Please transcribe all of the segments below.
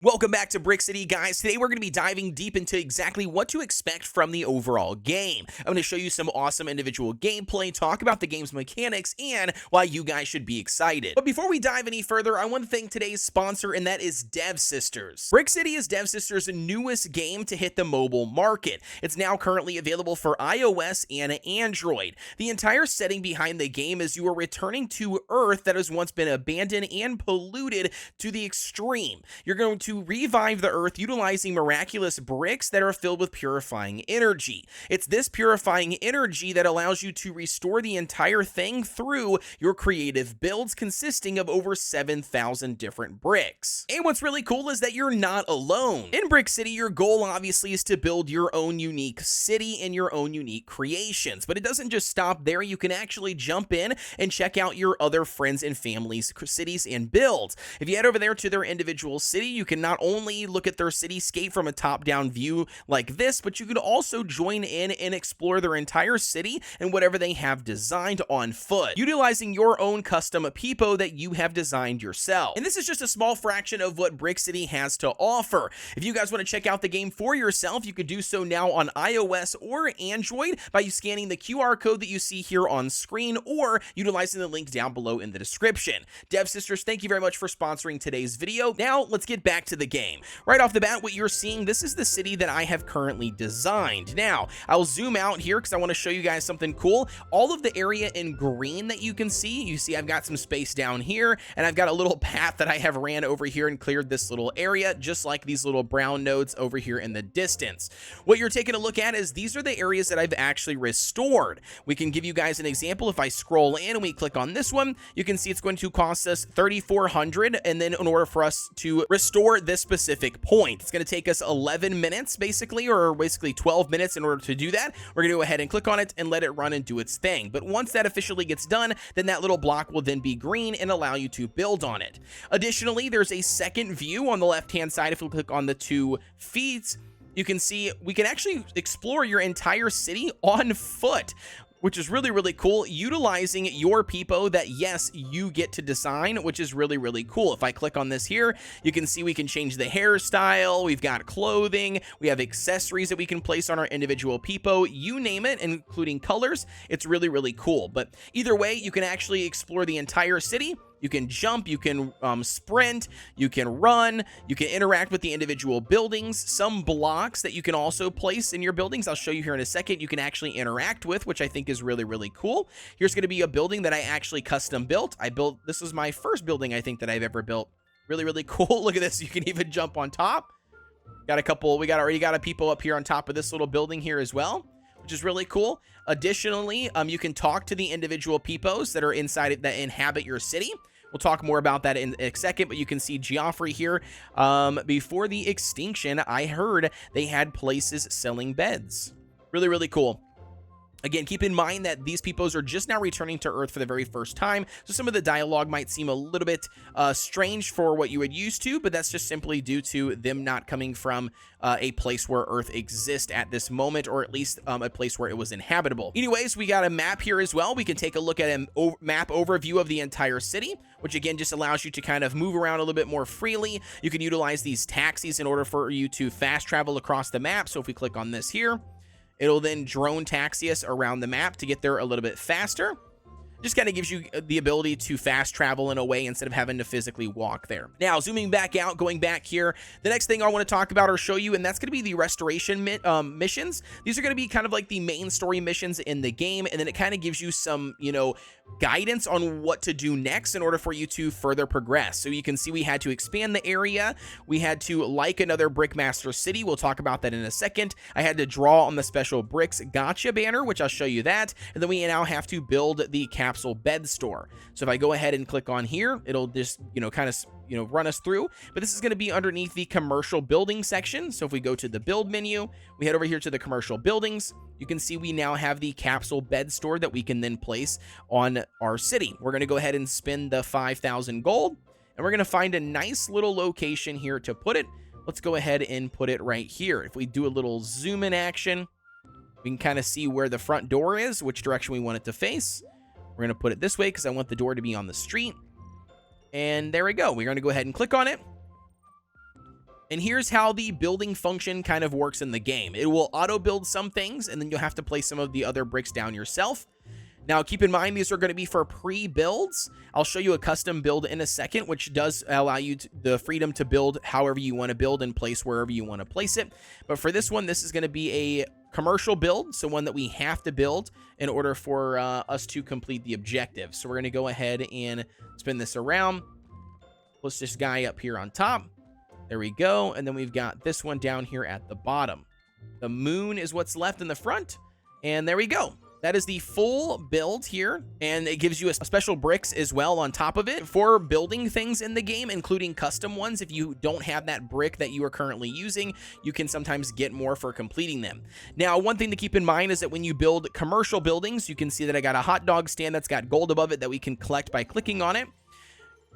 Welcome back to BRIXITY, guys. Today we're going to be diving deep into exactly what to expect from the overall game. I'm going to show you some awesome individual gameplay, talk about the game's mechanics, and why you guys should be excited. But before we dive any further, I want to thank today's sponsor, and that is DevSisters. BRIXITY is DevSisters' newest game to hit the mobile market. It's now currently available for iOS and Android. The entire setting behind the game is you are returning to Earth that has once been abandoned and polluted to the extreme. You're going to revive the Earth utilizing miraculous bricks that are filled with purifying energy. It's this purifying energy that allows you to restore the entire thing through your creative builds consisting of over 7,000 different bricks. And what's really cool is that you're not alone. In BRIXITY, your goal obviously is to build your own unique city and your own unique creations, but it doesn't just stop there. You can actually jump in and check out your other friends and families' cities and builds. If you head over there to their individual city, you can not only look at their cityscape from a top-down view like this, but you could also join in and explore their entire city and whatever they have designed on foot, utilizing your own custom Pepo that you have designed yourself. And this is just a small fraction of what BRIXITY has to offer. If you guys want to check out the game for yourself, you could do so now on iOS or Android by scanning the QR code that you see here on screen or utilizing the link down below in the description. DevSisters, thank you very much for sponsoring today's video. Now, let's get back to the game. Right off the bat, what you're seeing, this is the city that I have currently designed. Now, I'll zoom out here because I want to show you guys something cool. All of the area in green that you can see I've got some space down here, and I've got a little path that I have ran over here and cleared this little area, just like these little brown nodes over here in the distance. What you're taking a look at is these are the areas that I've actually restored. We can give you guys an example. If I scroll in and we click on this one, you can see it's going to cost us 3,400, and then in order for us to restore this specific point, it's going to take us 11 minutes basically, or basically 12 minutes in order to do that. We're going to go ahead and click on it and let it run and do its thing. But once that officially gets done, then that little block will then be green and allow you to build on it. Additionally, there's a second view on the left hand side. If we click on the 2 feet, you can see we can actually explore your entire city on foot, which is really, really cool, utilizing your Pepo that, yes, you get to design, which is really, really cool. If I click on this here, you can see we can change the hairstyle, we've got clothing, we have accessories that we can place on our individual Pepo, you name it, including colors. It's really, really cool. But either way, you can actually explore the entire city. You can jump, you can sprint, you can run, you can interact with the individual buildings. Some blocks that you can also place in your buildings, I'll show you here in a second, you can actually interact with, which I think is really, really cool. Here's going to be a building that I actually custom built. This was my first building, I think, that I've ever built. Really, really cool. Look at this. You can even jump on top. We already got a Pepo up here on top of this little building here as well, which is really cool. Additionally, you can talk to the individual Pepos that are inside it that inhabit your city. We'll talk more about that in a second, but you can see Geoffrey here. Before the extinction, I heard they had places selling beds. Really, really cool. Again, keep in mind that these Pepos are just now returning to Earth for the very first time, so some of the dialogue might seem a little bit strange for what you would used to, but that's just simply due to them not coming from a place where Earth exists at this moment, or at least a place where it was inhabitable. Anyways, we got a map here as well. We can take a look at a map overview of the entire city, which again just allows you to kind of move around a little bit more freely. You can utilize these taxis in order for you to fast travel across the map. So if we click on this here, it'll then drone taxi us around the map to get there a little bit faster. Just kind of gives you the ability to fast travel in a way instead of having to physically walk there. Now, zooming back out, going back here, the next thing I want to talk about or show you, and that's going to be the restoration missions. These are going to be kind of like the main story missions in the game, and then it kind of gives you some, guidance on what to do next in order for you to further progress. So you can see we had to expand the area. We had to like another Brickmaster city. We'll talk about that in a second. I had to draw on the special Brix Gacha banner, which I'll show you that. And then we now have to build the capsule bed store. So if I go ahead and click on here, it'll just, kind of, run us through. But this is going to be underneath the commercial building section. So if we go to the build menu, we head over here to the commercial buildings. You can see we now have the capsule bed store that we can then place on our city. We're going to go ahead and spend the 5,000 gold, and we're going to find a nice little location here to put it. Let's go ahead and put it right here. If we do a little zoom in action, we can kind of see where the front door is, which direction we want it to face. We're going to put it this way because I want the door to be on the street. And there we go. We're going to go ahead and click on it. And here's how the building function kind of works in the game. It will auto build some things, and then you'll have to place some of the other bricks down yourself. Now, keep in mind, these are going to be for pre-builds. I'll show you a custom build in a second, which does allow you the freedom to build however you want to build and place wherever you want to place it. But for this one, this is going to be a commercial build, so one that we have to build in order for us to complete the objective. So we're going to go ahead and spin this around. Place this guy up here on top. There we go. And then we've got this one down here at the bottom. The moon is what's left in the front. And there we go. That is the full build here, and it gives you a special bricks as well on top of it for building things in the game, including custom ones. If you don't have that brick that you are currently using, you can sometimes get more for completing them. Now, one thing to keep in mind is that when you build commercial buildings, you can see that I got a hot dog stand that's got gold above it that we can collect by clicking on it.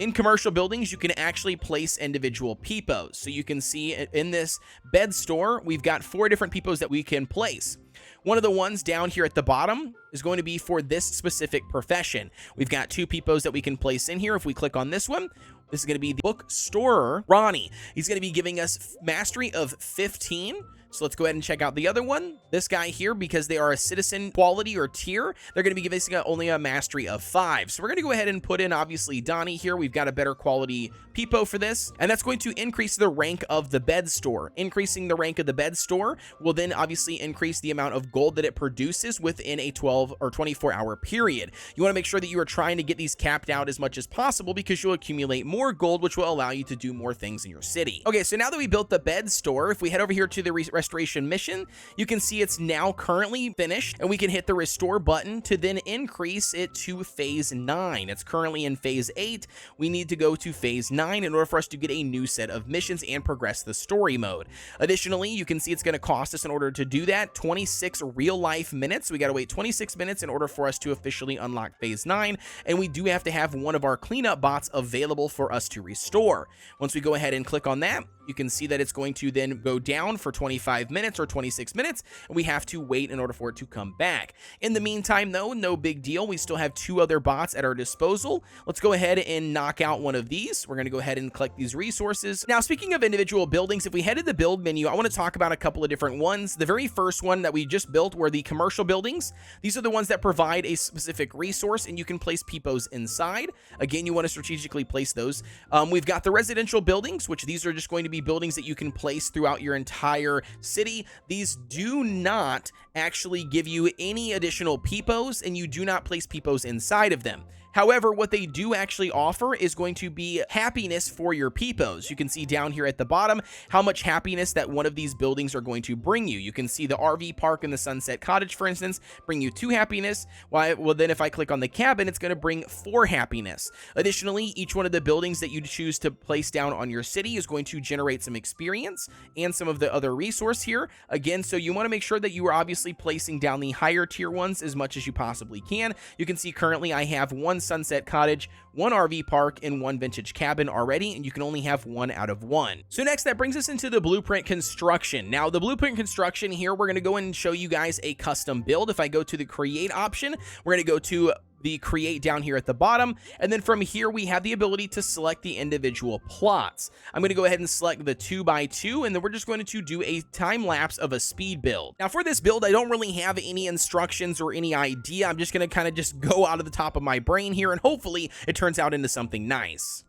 In commercial buildings, you can actually place individual Pepos. So you can see in this bed store, we've got 4 different Pepos that we can place. One of the ones down here at the bottom is going to be for this specific profession. We've got 2 Pepos that we can place in here. If we click on this one, this is going to be the bookstorer, Ronnie. He's going to be giving us mastery of 15. So let's go ahead and check out the other one. This guy here, because they are a citizen quality or tier, they're going to be giving us only a mastery of 5. So we're going to go ahead and put in, obviously, Donnie here. We've got a better quality Pepo for this, and that's going to increase the rank of the bed store. Increasing the rank of the bed store will then obviously increase the amount of gold that it produces within a 12 or 24-hour period. You want to make sure that you are trying to get these capped out as much as possible because you'll accumulate more gold, which will allow you to do more things in your city. Okay, so now that we built the bed store, if we head over here to the restoration mission, you can see it's now currently finished, and we can hit the restore button to then increase it to phase 9. It's currently in phase 8. We need to go to phase 9 in order for us to get a new set of missions and progress the story mode. Additionally, you can see it's going to cost us, in order to do that, 26 real life minutes. We got to wait 26 minutes in order for us to officially unlock phase 9, and we do have to have one of our cleanup bots available for us to restore. Once we go ahead and click on that, you can see that it's going to then go down for 25 minutes or 26 minutes, and we have to wait in order for it to come back. In the meantime, though, no big deal. We still have 2 other bots at our disposal. Let's go ahead and knock out one of these. We're going to go ahead and collect these resources. Now, speaking of individual buildings, if we head to the build menu, I want to talk about a couple of different ones. The very first one that we just built were the commercial buildings. These are the ones that provide a specific resource, and you can place Pepos inside. Again, you want to strategically place those. We've got the residential buildings, which these are just going to be buildings that you can place throughout your entire city. These do not actually give you any additional Pepos, and you do not place Pepos inside of them. However, what they do actually offer is going to be happiness for your Pepos. You can see down here at the bottom how much happiness that one of these buildings are going to bring you. You can see the RV park and the Sunset Cottage, for instance, bring you 2 happiness. Well, then if I click on the cabin, it's going to bring 4 happiness. Additionally, each one of the buildings that you choose to place down on your city is going to generate some experience and some of the other resource here. Again, so you want to make sure that you are obviously placing down the higher tier ones as much as you possibly can. You can see currently I have 1 Sunset Cottage, 1 RV park, and 1 vintage cabin already, and you can only have 1 out of 1. So next, that brings us into the blueprint construction. Now, the blueprint construction here, we're going to go in and show you guys a custom build. If I go to the create option, we're going to go to the create down here at the bottom, and then from here we have the ability to select the individual plots. I'm going to go ahead and select the 2x2, and then we're just going to do a time lapse of a speed build. Now, for this build, I don't really have any instructions or any idea. I'm just going to kind of just go out of the top of my brain here, and hopefully it turns out into something nice.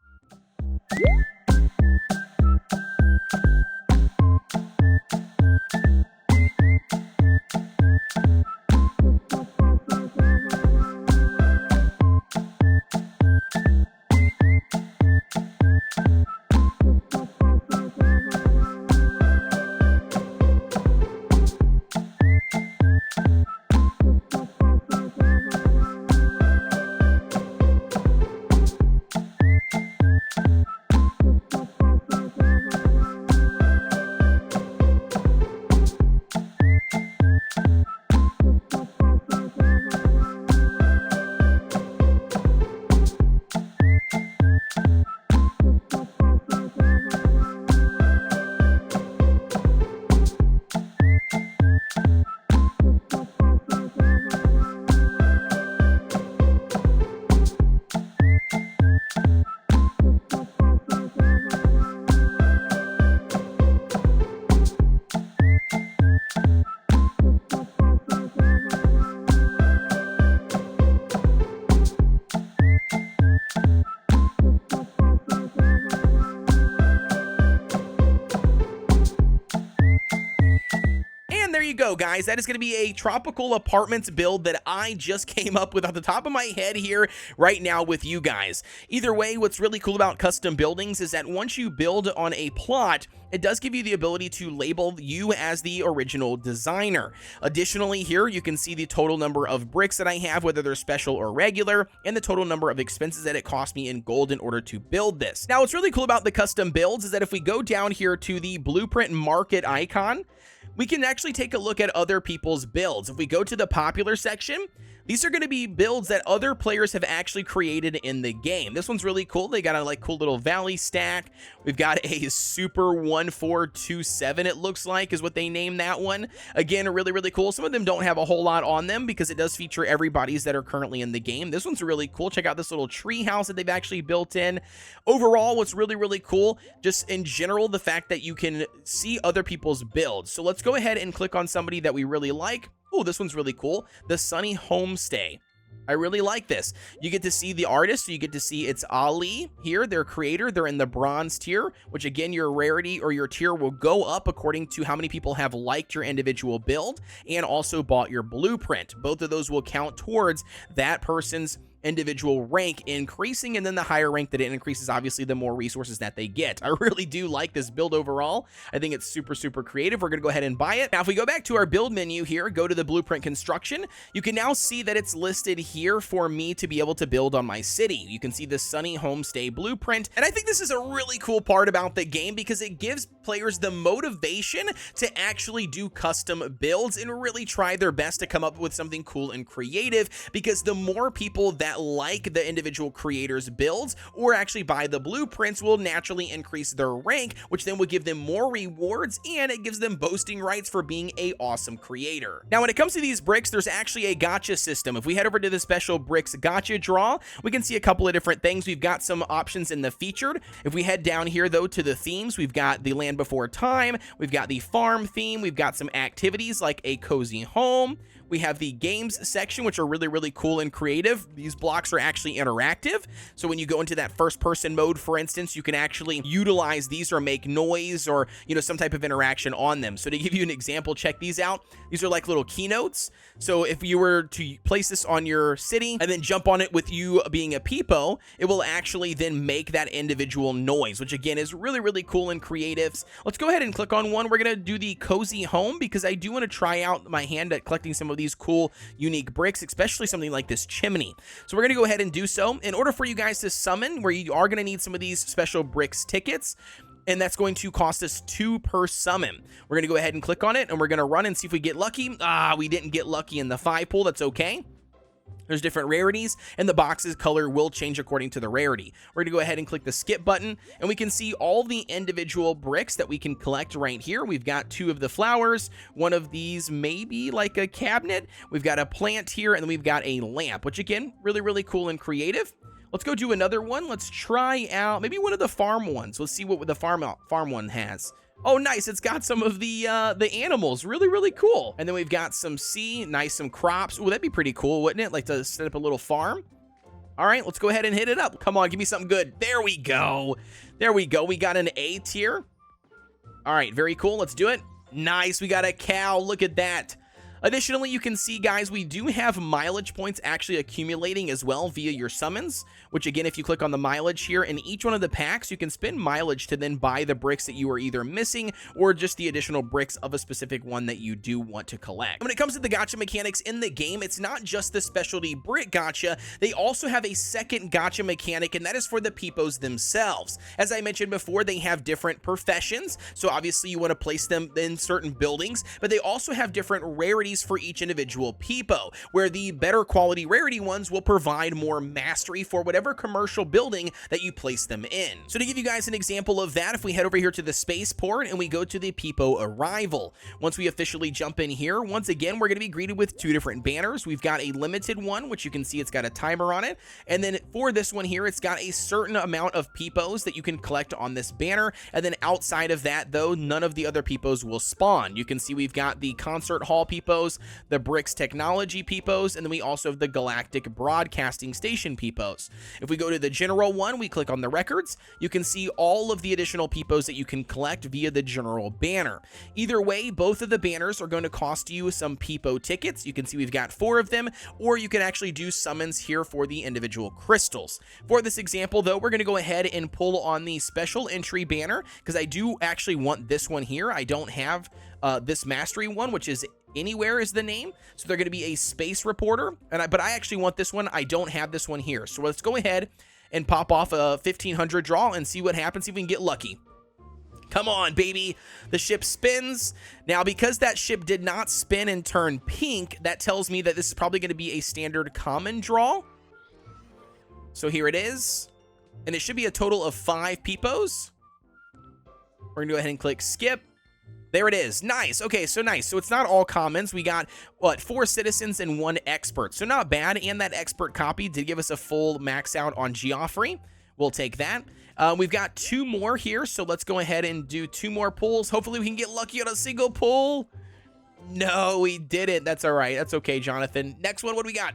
go, guys. That is going to be a tropical apartments build that I just came up with off the top of my head here right now with you guys. Either way, what's really cool about custom buildings is that once you build on a plot, it does give you the ability to label you as the original designer. Additionally, here you can see the total number of bricks that I have, whether they're special or regular, and the total number of expenses that it cost me in gold in order to build this. Now, what's really cool about the custom builds is that if we go down here to the blueprint market icon, we can actually take a look at other people's builds. If we go to the popular section, these are going to be builds that other players have actually created in the game. This one's really cool. They got a like cool little valley stack. We've got a super 1427, it looks like, is what they named that one. Again, really, really cool. Some of them don't have a whole lot on them because it does feature everybody's that are currently in the game. This one's really cool. Check out this little tree house that they've actually built in. Overall, what's really, really cool, just in general, the fact that you can see other people's builds. So let's go ahead and click on somebody that we really like. Oh, this one's really cool. The Sunny Homestay. I really like this. You get to see the artist, so you get to see it's Ali here, their creator. They're in the bronze tier, which again, your rarity or your tier will go up according to how many people have liked your individual build and also bought your blueprint. Both of those will count towards that person's individual rank increasing, and then the higher rank that it increases, obviously the more resources that they get. I really do like this build overall. I think it's super, super creative. We're gonna go ahead and buy it. Now, if we go back to our build menu here, go to the blueprint construction, you can now see that it's listed here for me to be able to build on my city. You can see the Sunny Homestay blueprint, and I think this is a really cool part about the game because it gives players the motivation to actually do custom builds and really try their best to come up with something cool and creative, because the more people that like the individual creators' builds or actually buy the blueprints will naturally increase their rank, which then will give them more rewards, and it gives them boasting rights for being a awesome creator. Now, when it comes to these bricks, there's actually a gacha system. If we head over to the special Brix gacha draw, we can see a couple of different things. We've got some options in the featured. If we head down here though to the themes, we've got the Land Before Time, we've got the farm theme, we've got some activities like a cozy home. We have the games section, which are really, really cool and creative. These blocks are actually interactive. So when you go into that first person mode, for instance, you can actually utilize these or make noise or, you know, some type of interaction on them. So to give you an example, check these out. These are like little keynotes. So if you were to place this on your city and then jump on it with you being a Pepo, it will actually then make that individual noise, which again is really, really cool and creative. Let's go ahead and click on one. We're going to do the cozy home because I do want to try out my hand at collecting some of these cool, unique bricks, especially something like this chimney. So we're going to go ahead and do so. In order for you guys to summon, where you are going to need some of these special bricks tickets, and that's going to cost us 2 per summon. We're going to go ahead and click on it, and we're going to run and see if we get lucky. We didn't get lucky in the 5 pool. That's okay. There's different rarities, and the box's color will change according to the rarity. We're going to go ahead and click the skip button, and we can see all the individual bricks that we can collect right here. We've got 2 of the flowers, one of these maybe like a cabinet. We've got a plant here, and then we've got a lamp, which again, really, really cool and creative. Let's go do another one. Let's try out maybe one of the farm ones. Let's see what the farm one has. Oh, nice. It's got some of the animals. Really, really cool. And then we've got some some crops. Oh, that'd be pretty cool, wouldn't it? Like to set up a little farm. All right, let's go ahead and hit it up. Come on, give me something good. There we go. There we go. We got an A tier. All right, very cool. Let's do it. Nice. We got a cow. Look at that. Additionally, you can see, guys, we do have mileage points actually accumulating as well via your summons, which again, if you click on the mileage here, in each one of the packs, you can spend mileage to then buy the bricks that you are either missing or just the additional bricks of a specific one that you do want to collect. When it comes to the gacha mechanics in the game, it's not just the specialty brick gacha. They also have a second gacha mechanic, and that is for the Pepos themselves. As I mentioned before, they have different professions, so obviously you want to place them in certain buildings, but they also have different rarities for each individual Pepo, where the better quality rarity ones will provide more mastery for whatever commercial building that you place them in. So to give you guys an example of that, if we head over here to the spaceport and we go to the Pepo arrival, once we officially jump in here, once again, we're going to be greeted with 2 different banners. We've got a limited one, which you can see it's got a timer on it. And then for this one here, it's got a certain amount of Pepos that you can collect on this banner. And then outside of that, though, none of the other Pepos will spawn. You can see we've got the concert hall Pepo, Pepos, the Brix technology Pepos, and then we also have the Galactic Broadcasting Station Pepos. If we go to the general one, we click on the records, you can see all of the additional Pepos that you can collect via the general banner. Either way, both of the banners are going to cost you some Pepo tickets. You can see we've got 4 of them, or you can actually do summons here for the individual crystals. For this example, though, we're going to go ahead and pull on the special entry banner, because I do actually want this one here. I don't have this mastery one, which is Anywhere is the name, so they're going to be a space reporter, but I actually want this one. I don't have this one here, so let's go ahead and pop off a 1500 draw and see what happens, see if we can get lucky. Come on, baby. The ship spins. Now, because that ship did not spin and turn pink, that tells me that this is probably going to be a standard common draw. So here it is, and it should be a total of 5 Pepos. We're going to go ahead and click skip. There it is. Nice. Okay, so nice. So it's not all commons. We got, what, 4 citizens and 1 expert. So not bad. And that expert copy did give us a full max out on Geoffrey. We'll take that. We've got 2 more here. So let's go ahead and do 2 more pulls. Hopefully we can get lucky on a single pull. No, we didn't. That's all right. That's okay, Jonathan. Next one, what do we got?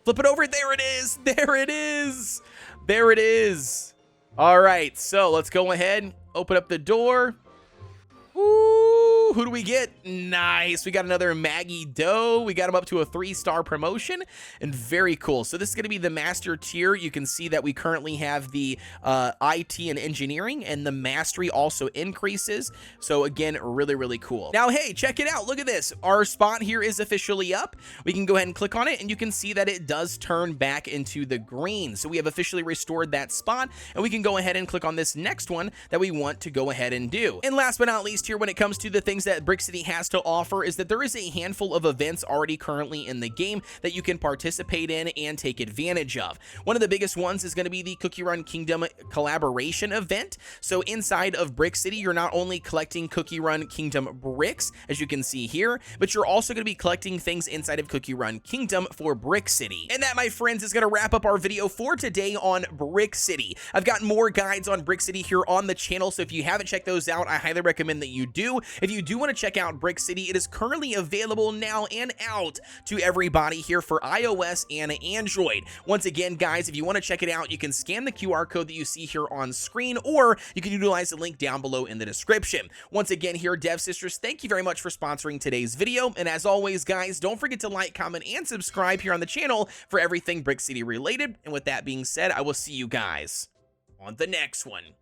Flip it over. There it is. There it is. There it is. All right. So let's go ahead. Open up the door. Ooh, who do we get? Nice. We got another Maggie Doe. We got him up to a 3-star promotion, and very cool. So this is going to be the master tier. You can see that we currently have the IT and engineering, and the mastery also increases. So again, really, really cool. Now, hey, check it out. Look at this. Our spot here is officially up. We can go ahead and click on it, and you can see that it does turn back into the green. So we have officially restored that spot, and we can go ahead and click on this next one that we want to go ahead and do. And last but not least here, when it comes to the things that BRIXITY has to offer, is that there is a handful of events already currently in the game that you can participate in and take advantage of. One of the biggest ones is going to be the Cookie Run Kingdom collaboration event. So inside of BRIXITY, you're not only collecting Cookie Run Kingdom bricks, as you can see here, but you're also going to be collecting things inside of Cookie Run Kingdom for BRIXITY. And that, my friends, is going to wrap up our video for today on BRIXITY. I've got more guides on BRIXITY here on the channel, so if you haven't checked those out, I highly recommend that you do. If you do want to check out BRIXITY, it is currently available now and out to everybody here for iOS and Android. Once again, guys, if you want to check it out, you can scan the QR code that you see here on screen, or you can utilize the link down below in the description. Once again, here, Dev Sisters, thank you very much for sponsoring today's video. And as always, guys, don't forget to like, comment, and subscribe here on the channel for everything BRIXITY related. And with that being said, I will see you guys on the next one.